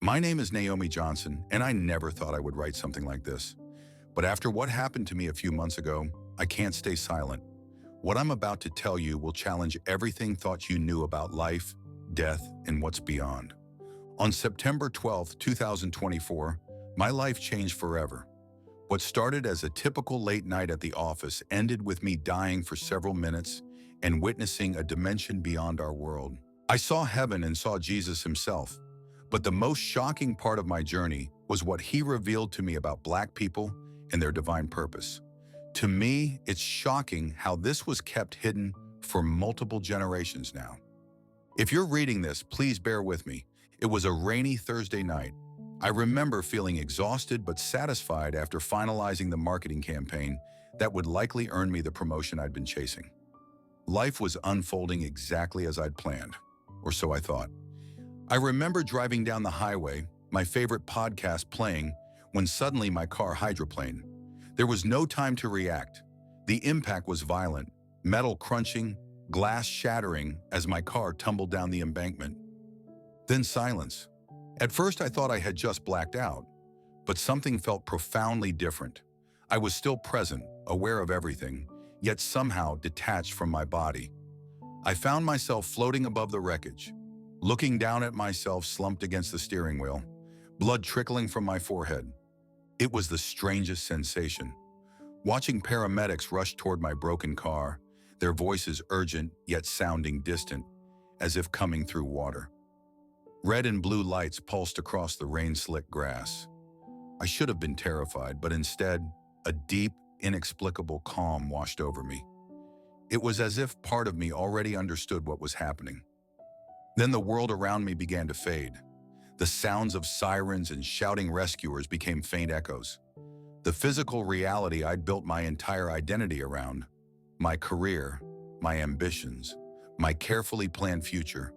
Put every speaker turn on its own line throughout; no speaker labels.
My name is Naomi Johnson, and I never thought I would write something like this. But after what happened to me a few months ago, I can't stay silent. What I'm about to tell you will challenge everything thought you knew about life, death, and what's beyond. On September 12, 2024, my life changed forever. What started as a typical late night at the office ended with me dying for several minutes and witnessing a dimension beyond our world. I saw heaven and saw Jesus himself. But the most shocking part of my journey was what he revealed to me about Black people and their divine purpose. To me, it's shocking how this was kept hidden for multiple generations now. If you're reading this, please bear with me. It was a rainy Thursday night. I remember feeling exhausted but satisfied after finalizing the marketing campaign that would likely earn me the promotion I'd been chasing. Life was unfolding exactly as I'd planned, or so I thought. I remember driving down the highway, my favorite podcast playing, when suddenly my car hydroplaned. There was no time to react. The impact was violent, metal crunching, glass shattering as my car tumbled down the embankment. Then silence. At first I thought I had just blacked out, but something felt profoundly different. I was still present, aware of everything, yet somehow detached from my body. I found myself floating above the wreckage, looking down at myself slumped against the steering wheel, blood trickling from my forehead. It was the strangest sensation. Watching paramedics rush toward my broken car, their voices urgent yet sounding distant, as if coming through water. Red and blue lights pulsed across the rain-slick grass. I should have been terrified, but instead, a deep, inexplicable calm washed over me. It was as if part of me already understood what was happening. Then the world around me began to fade. The sounds of sirens and shouting rescuers became faint echoes. The physical reality I'd built my entire identity around, my career, my ambitions, my carefully planned future,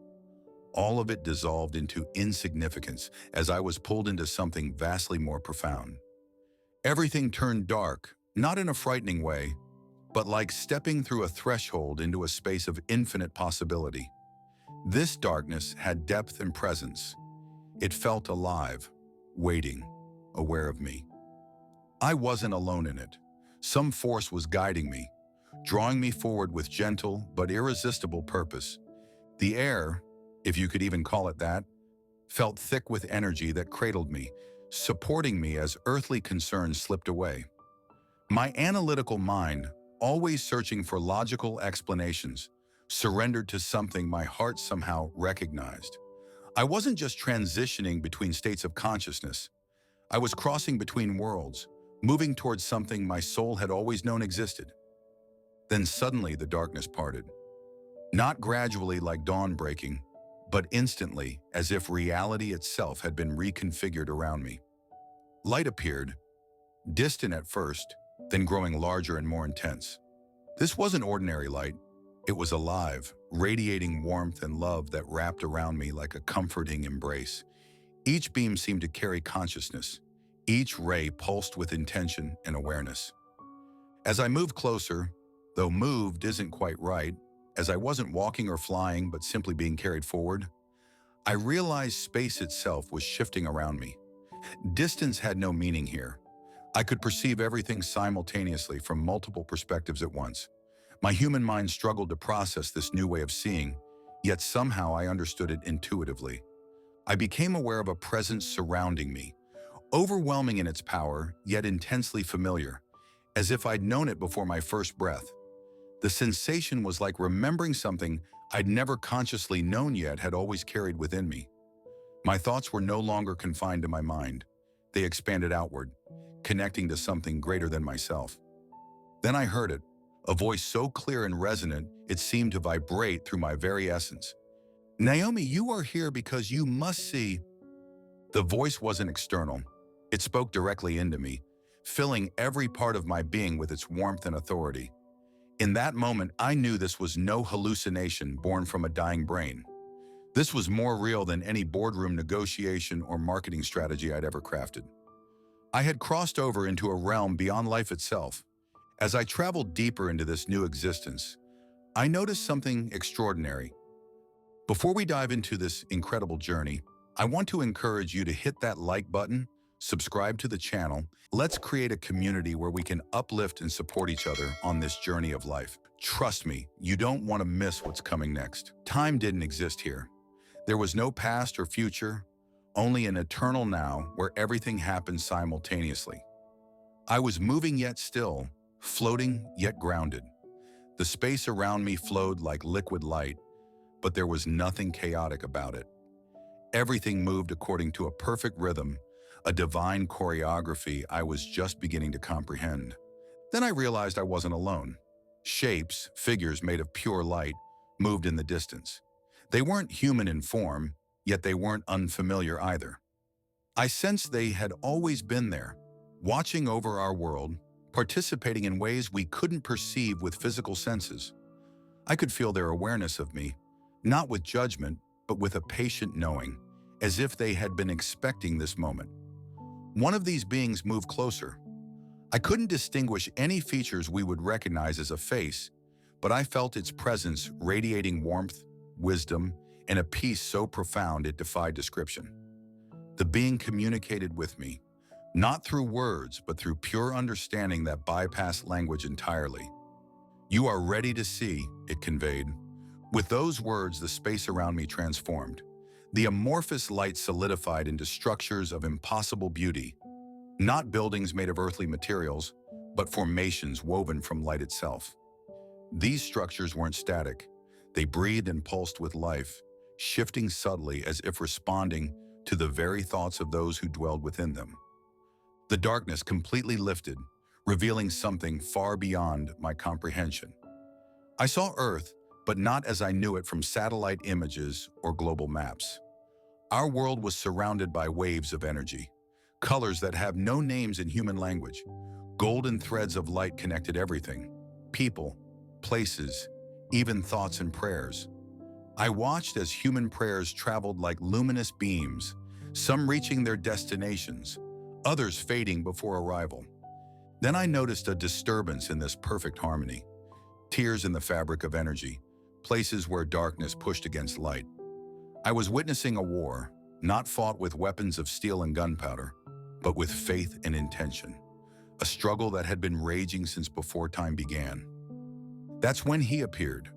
all of it dissolved into insignificance as I was pulled into something vastly more profound. Everything turned dark, not in a frightening way, but like stepping through a threshold into a space of infinite possibility. This darkness had depth and presence. It felt alive, waiting, aware of me. I wasn't alone in it. Some force was guiding me, drawing me forward with gentle but irresistible purpose. The air, if you could even call it that, felt thick with energy that cradled me, supporting me as earthly concerns slipped away. My analytical mind, always searching for logical explanations, surrendered to something my heart somehow recognized. I wasn't just transitioning between states of consciousness. I was crossing between worlds, moving towards something my soul had always known existed. Then suddenly the darkness parted. Not gradually like dawn breaking, but instantly, as if reality itself had been reconfigured around me. Light appeared, distant at first, then growing larger and more intense. This wasn't ordinary light. It was alive, radiating warmth and love that wrapped around me like a comforting embrace. Each beam seemed to carry consciousness. Each ray pulsed with intention and awareness. As I moved closer, though moved isn't quite right, as I wasn't walking or flying but simply being carried forward, I realized space itself was shifting around me. Distance had no meaning here. I could perceive everything simultaneously from multiple perspectives at once. My human mind struggled to process this new way of seeing, yet somehow I understood it intuitively. I became aware of a presence surrounding me, overwhelming in its power, yet intensely familiar, as if I'd known it before my first breath. The sensation was like remembering something I'd never consciously known yet had always carried within me. My thoughts were no longer confined to my mind. They expanded outward, connecting to something greater than myself. Then I heard it, a voice so clear and resonant it seemed to vibrate through my very essence. "Naomi, you are here because you must see." The voice wasn't external. It spoke directly into me, filling every part of my being with its warmth and authority. In that moment, I knew this was no hallucination born from a dying brain. This was more real than any boardroom negotiation or marketing strategy I'd ever crafted. I had crossed over into a realm beyond life itself. As I traveled deeper into this new existence, I noticed something extraordinary. Before we dive into this incredible journey, I want to encourage you to hit that like button, subscribe to the channel. Let's create a community where we can uplift and support each other on this journey of life. Trust me, you don't want to miss what's coming next. Time didn't exist here. There was no past or future, only an eternal now where everything happened simultaneously. I was moving yet still, floating yet grounded. The space around me flowed like liquid light, but there was nothing chaotic about it. Everything moved according to a perfect rhythm, a divine choreography I was just beginning to comprehend. Then I realized I wasn't alone. Shapes, figures made of pure light, moved in the distance. They weren't human in form, yet they weren't unfamiliar either. I sensed they had always been there, watching over our world, participating in ways we couldn't perceive with physical senses. I could feel their awareness of me, not with judgment, but with a patient knowing, as if they had been expecting this moment. One of these beings moved closer. I couldn't distinguish any features we would recognize as a face, but I felt its presence radiating warmth, wisdom, and a peace so profound it defied description. The being communicated with me, not through words, but through pure understanding that bypassed language entirely. "You are ready to see," it conveyed. With those words, the space around me transformed. The amorphous light solidified into structures of impossible beauty, not buildings made of earthly materials, but formations woven from light itself. These structures weren't static. They breathed and pulsed with life, shifting subtly as if responding to the very thoughts of those who dwelled within them. The darkness completely lifted, revealing something far beyond my comprehension. I saw Earth, but not as I knew it from satellite images or global maps. Our world was surrounded by waves of energy, colors that have no names in human language. Golden threads of light connected everything: people, places, even thoughts and prayers. I watched as human prayers traveled like luminous beams, some reaching their destinations, others fading before arrival. Then I noticed a disturbance in this perfect harmony. Tears in the fabric of energy, places where darkness pushed against light. I was witnessing a war, not fought with weapons of steel and gunpowder, but with faith and intention. A struggle that had been raging since before time began. That's when he appeared.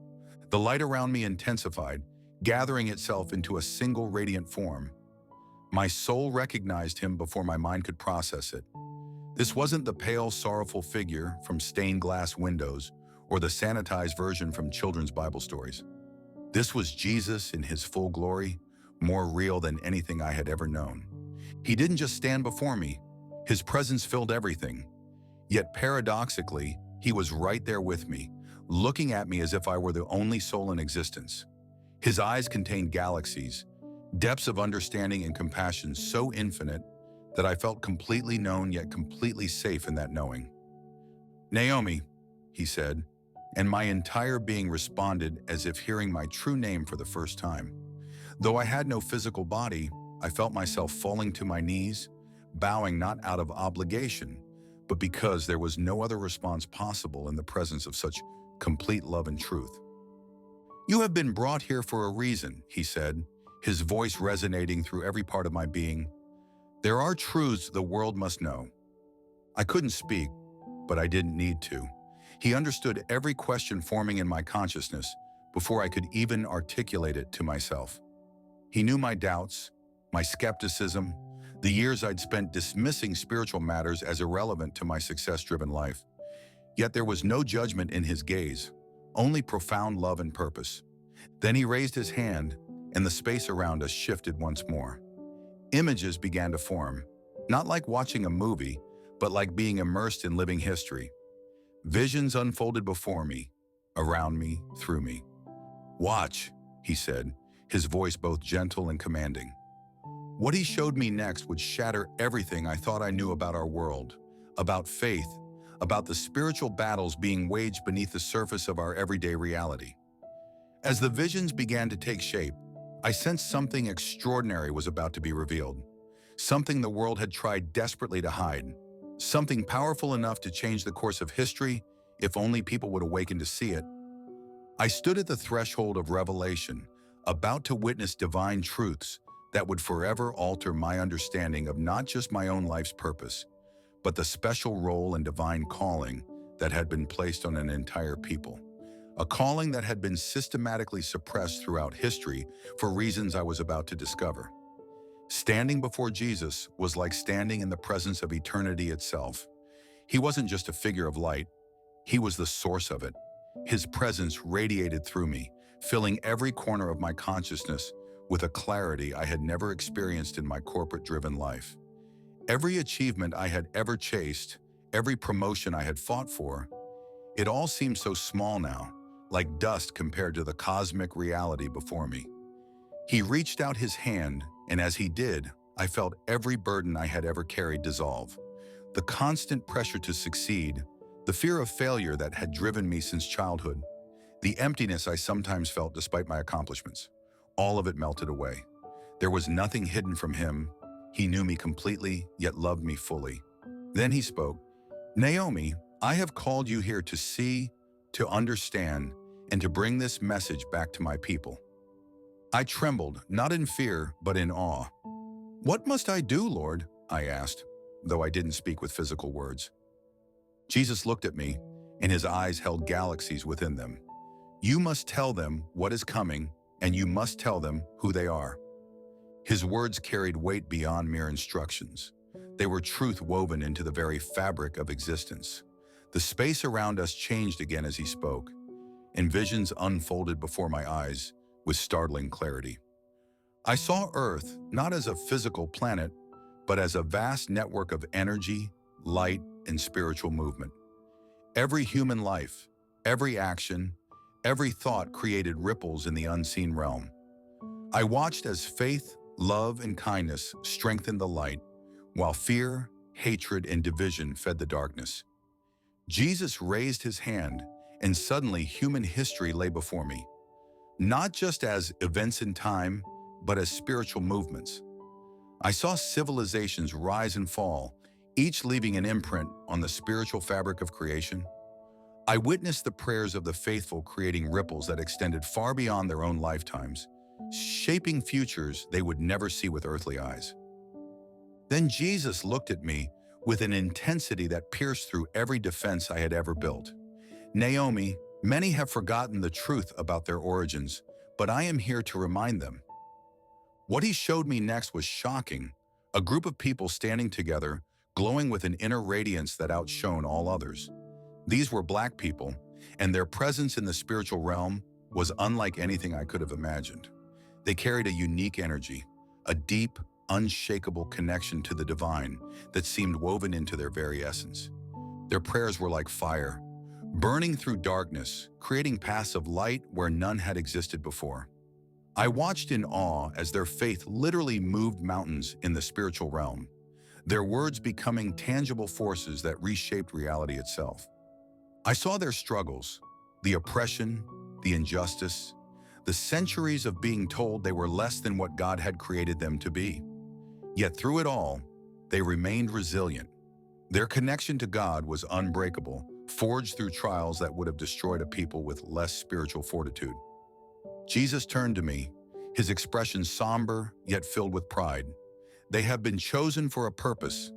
The light around me intensified, gathering itself into a single radiant form. My soul recognized him before my mind could process it. This wasn't the pale, sorrowful figure from stained glass windows or the sanitized version from children's Bible stories. This was Jesus in his full glory, more real than anything I had ever known. He didn't just stand before me. His presence filled everything. Yet paradoxically, he was right there with me, looking at me as if I were the only soul in existence. His eyes contained galaxies, depths of understanding and compassion so infinite that I felt completely known yet completely safe in that knowing. "Naomi," he said, and my entire being responded as if hearing my true name for the first time. Though I had no physical body, I felt myself falling to my knees, bowing not out of obligation, but because there was no other response possible in the presence of such complete love and truth. "You have been brought here for a reason," he said, his voice resonating through every part of my being. "There are truths the world must know." I couldn't speak, but I didn't need to. He understood every question forming in my consciousness before I could even articulate it to myself. He knew my doubts, my skepticism, the years I'd spent dismissing spiritual matters as irrelevant to my success-driven life. Yet there was no judgment in his gaze, only profound love and purpose. Then he raised his hand, and the space around us shifted once more. Images began to form, not like watching a movie, but like being immersed in living history. Visions unfolded before me, around me, through me. "Watch," he said, his voice both gentle and commanding. What he showed me next would shatter everything I thought I knew about our world, about faith, about the spiritual battles being waged beneath the surface of our everyday reality. As the visions began to take shape, I sensed something extraordinary was about to be revealed, something the world had tried desperately to hide, something powerful enough to change the course of history if only people would awaken to see it. I stood at the threshold of revelation, about to witness divine truths that would forever alter my understanding of not just my own life's purpose, but the special role and divine calling that had been placed on an entire people. A calling that had been systematically suppressed throughout history for reasons I was about to discover. Standing before Jesus was like standing in the presence of eternity itself. He wasn't just a figure of light, he was the source of it. His presence radiated through me, filling every corner of my consciousness with a clarity I had never experienced in my corporate-driven life. Every achievement I had ever chased, every promotion I had fought for, it all seemed so small now, like dust compared to the cosmic reality before me. He reached out his hand, and as he did, I felt every burden I had ever carried dissolve. The constant pressure to succeed, the fear of failure that had driven me since childhood, the emptiness I sometimes felt despite my accomplishments, all of it melted away. There was nothing hidden from him. He knew me completely, yet loved me fully. Then he spoke, "Naomi, I have called you here to see, to understand, and to bring this message back to my people." I trembled, not in fear, but in awe. "What must I do, Lord?" I asked, though I didn't speak with physical words. Jesus looked at me, and his eyes held galaxies within them. "You must tell them what is coming, and you must tell them who they are." His words carried weight beyond mere instructions. They were truth woven into the very fabric of existence. The space around us changed again as he spoke, and visions unfolded before my eyes with startling clarity. I saw Earth not as a physical planet, but as a vast network of energy, light, and spiritual movement. Every human life, every action, every thought created ripples in the unseen realm. I watched as faith, love, and kindness strengthened the light, while fear, hatred, and division fed the darkness. Jesus raised his hand, and suddenly human history lay before me, not just as events in time, but as spiritual movements. I saw civilizations rise and fall, each leaving an imprint on the spiritual fabric of creation. I witnessed the prayers of the faithful creating ripples that extended far beyond their own lifetimes, shaping futures they would never see with earthly eyes. Then Jesus looked at me with an intensity that pierced through every defense I had ever built. "Naomi, many have forgotten the truth about their origins, but I am here to remind them." What he showed me next was shocking. A group of people standing together, glowing with an inner radiance that outshone all others. These were Black people, and their presence in the spiritual realm was unlike anything I could have imagined. They carried a unique energy, a deep, unshakable connection to the divine that seemed woven into their very essence. Their prayers were like fire, burning through darkness, creating paths of light where none had existed before. I watched in awe as their faith literally moved mountains in the spiritual realm, their words becoming tangible forces that reshaped reality itself. I saw their struggles, the oppression, the injustice, the centuries of being told they were less than what God had created them to be. Yet through it all, they remained resilient. Their connection to God was unbreakable, forged through trials that would have destroyed a people with less spiritual fortitude. Jesus turned to me, his expression somber yet filled with pride. "They have been chosen for a purpose.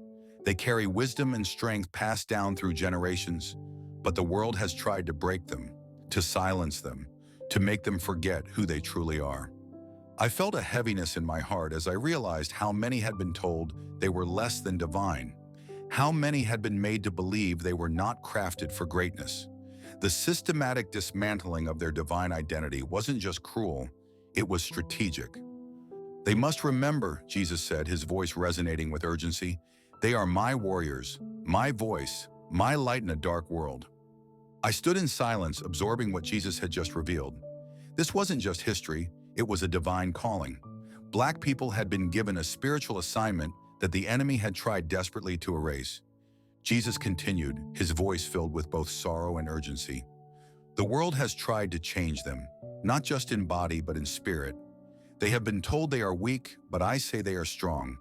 They carry wisdom and strength passed down through generations, but the world has tried to break them, to silence them, to make them forget who they truly are." I felt a heaviness in my heart as I realized how many had been told they were less than divine, how many had been made to believe they were not crafted for greatness. The systematic dismantling of their divine identity wasn't just cruel, it was strategic. "They must remember," Jesus said, his voice resonating with urgency, "they are my warriors, my voice, my light in a dark world." I stood in silence, absorbing what Jesus had just revealed. This wasn't just history, it was a divine calling. Black people had been given a spiritual assignment that the enemy had tried desperately to erase. Jesus continued, his voice filled with both sorrow and urgency. "The world has tried to change them, not just in body but in spirit. They have been told they are weak, but I say they are strong.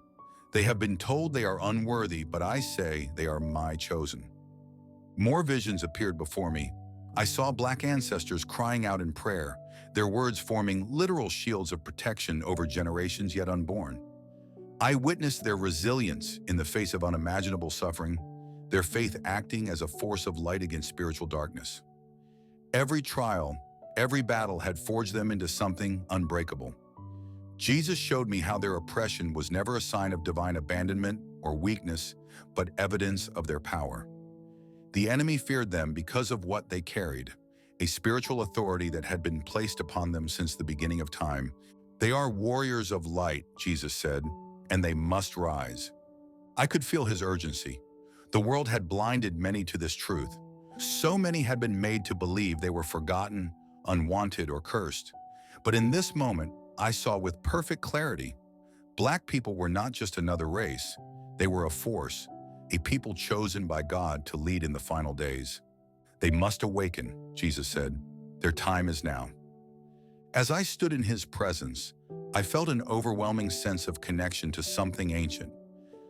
They have been told they are unworthy, but I say they are my chosen." More visions appeared before me. I saw Black ancestors crying out in prayer, their words forming literal shields of protection over generations yet unborn. I witnessed their resilience in the face of unimaginable suffering, their faith acting as a force of light against spiritual darkness. Every trial, every battle had forged them into something unbreakable. Jesus showed me how their oppression was never a sign of divine abandonment or weakness, but evidence of their power. The enemy feared them because of what they carried, a spiritual authority that had been placed upon them since the beginning of time. They are warriors of light, Jesus said, and they must rise. I could feel his urgency. The world had blinded many to this truth. So many had been made to believe they were forgotten, unwanted, or cursed. But in this moment, I saw with perfect clarity, Black people were not just another race. They were a force, a people chosen by God to lead in the final days. They must awaken, Jesus said. Their time is now. As I stood in his presence, I felt an overwhelming sense of connection to something ancient,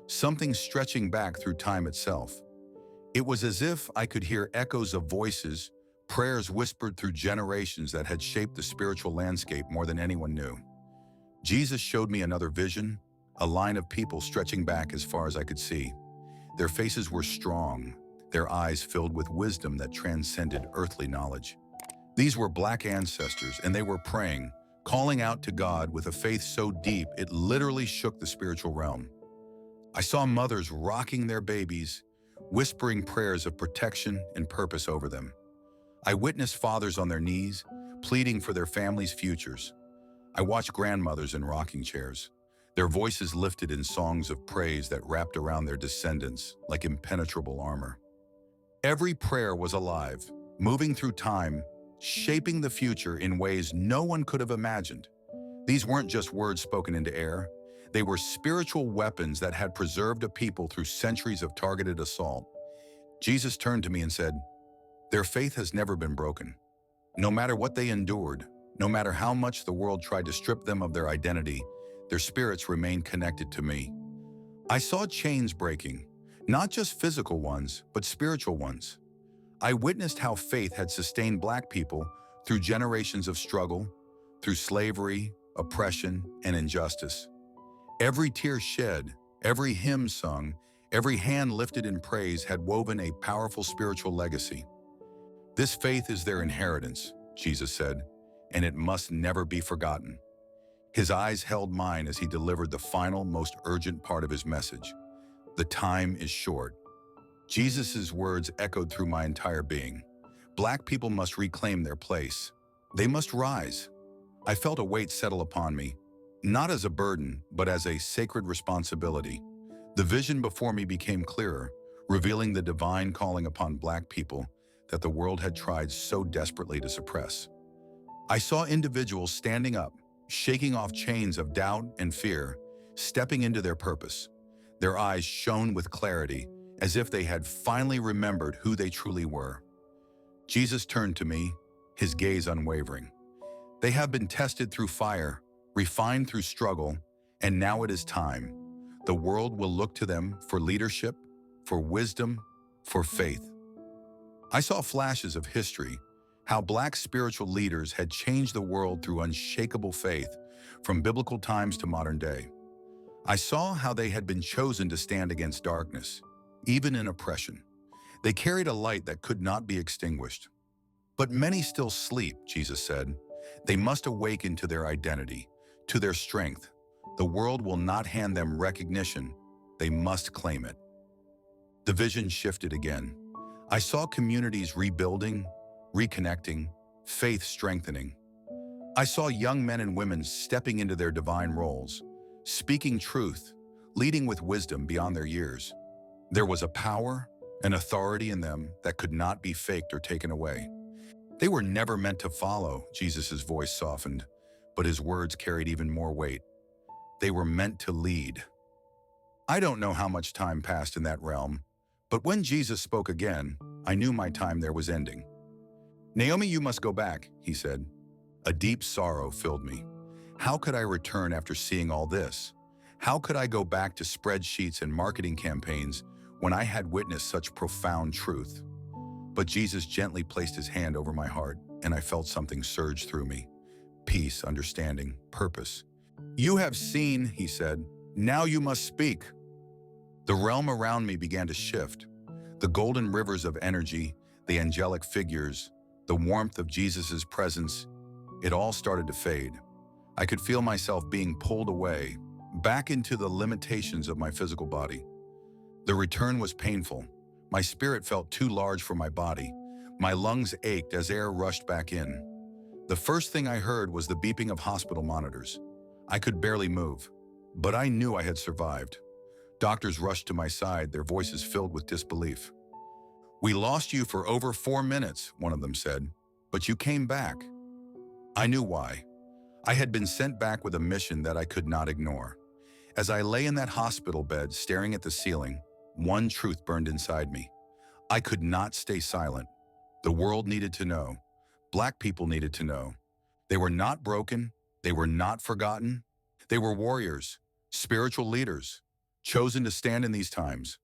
something stretching back through time itself. It was as if I could hear echoes of voices, prayers whispered through generations that had shaped the spiritual landscape more than anyone knew. Jesus showed me another vision, a line of people stretching back as far as I could see. Their faces were strong, their eyes filled with wisdom that transcended earthly knowledge. These were Black ancestors, and they were praying, calling out to God with a faith so deep it literally shook the spiritual realm. I saw mothers rocking their babies, whispering prayers of protection and purpose over them. I witnessed fathers on their knees, pleading for their families' futures. I watched grandmothers in rocking chairs, their voices lifted in songs of praise that wrapped around their descendants like impenetrable armor. Every prayer was alive, moving through time, shaping the future in ways no one could have imagined. These weren't just words spoken into air. They were spiritual weapons that had preserved a people through centuries of targeted assault. Jesus turned to me and said, "Their faith has never been broken. No matter what they endured, no matter how much the world tried to strip them of their identity, their spirits remained connected to me." I saw chains breaking, not just physical ones, but spiritual ones. I witnessed how faith had sustained Black people through generations of struggle, through slavery, oppression, and injustice. Every tear shed, every hymn sung, every hand lifted in praise had woven a powerful spiritual legacy. This faith is their inheritance, Jesus said, and it must never be forgotten. His eyes held mine as he delivered the final, most urgent part of his message. The time is short. Jesus' words echoed through my entire being. Black people must reclaim their place. They must rise. I felt a weight settle upon me, not as a burden, but as a sacred responsibility. The vision before me became clearer, revealing the divine calling upon Black people that the world had tried so desperately to suppress. I saw individuals standing up, shaking off chains of doubt and fear, stepping into their purpose. Their eyes shone with clarity, as if they had finally remembered who they truly were. Jesus turned to me, his gaze unwavering. They have been tested through fire, refined through struggle, and now it is time. The world will look to them for leadership, for wisdom, for faith. I saw flashes of history, how Black spiritual leaders had changed the world through unshakable faith, from biblical times to modern day. I saw how they had been chosen to stand against darkness, even in oppression. They carried a light that could not be extinguished. But many still sleep, Jesus said. They must awaken to their identity, to their strength. The world will not hand them recognition. They must claim it. The vision shifted again. I saw communities rebuilding, reconnecting, faith strengthening. I saw young men and women stepping into their divine roles, speaking truth, leading with wisdom beyond their years. There was a power, an authority in them that could not be faked or taken away. They were never meant to follow, Jesus' voice softened, but his words carried even more weight. They were meant to lead. I don't know how much time passed in that realm, but when Jesus spoke again, I knew my time there was ending. "Naomi, you must go back," he said. A deep sorrow filled me. How could I return after seeing all this? How could I go back to spreadsheets and marketing campaigns when I had witnessed such profound truth? But Jesus gently placed his hand over my heart, and I felt something surge through me. peace, understanding, purpose. You have seen, he said. Now you must speak. The realm around me began to shift. The golden rivers of energy, the angelic figures, the warmth of Jesus' presence, it all started to fade. I could feel myself being pulled away, back into the limitations of my physical body. The return was painful. My spirit felt too large for my body. My lungs ached as air rushed back in. The first thing I heard was the beeping of hospital monitors. I could barely move, but I knew I had survived. Doctors rushed to my side, their voices filled with disbelief. "We lost you for over 4 minutes," one of them said, "but you came back." I knew why. I had been sent back with a mission that I could not ignore. As I lay in that hospital bed staring at the ceiling, one truth burned inside me. I could not stay silent. The world needed to know. Black people needed to know. They were not broken. They were not forgotten. They were warriors, spiritual leaders, chosen to stand in these times.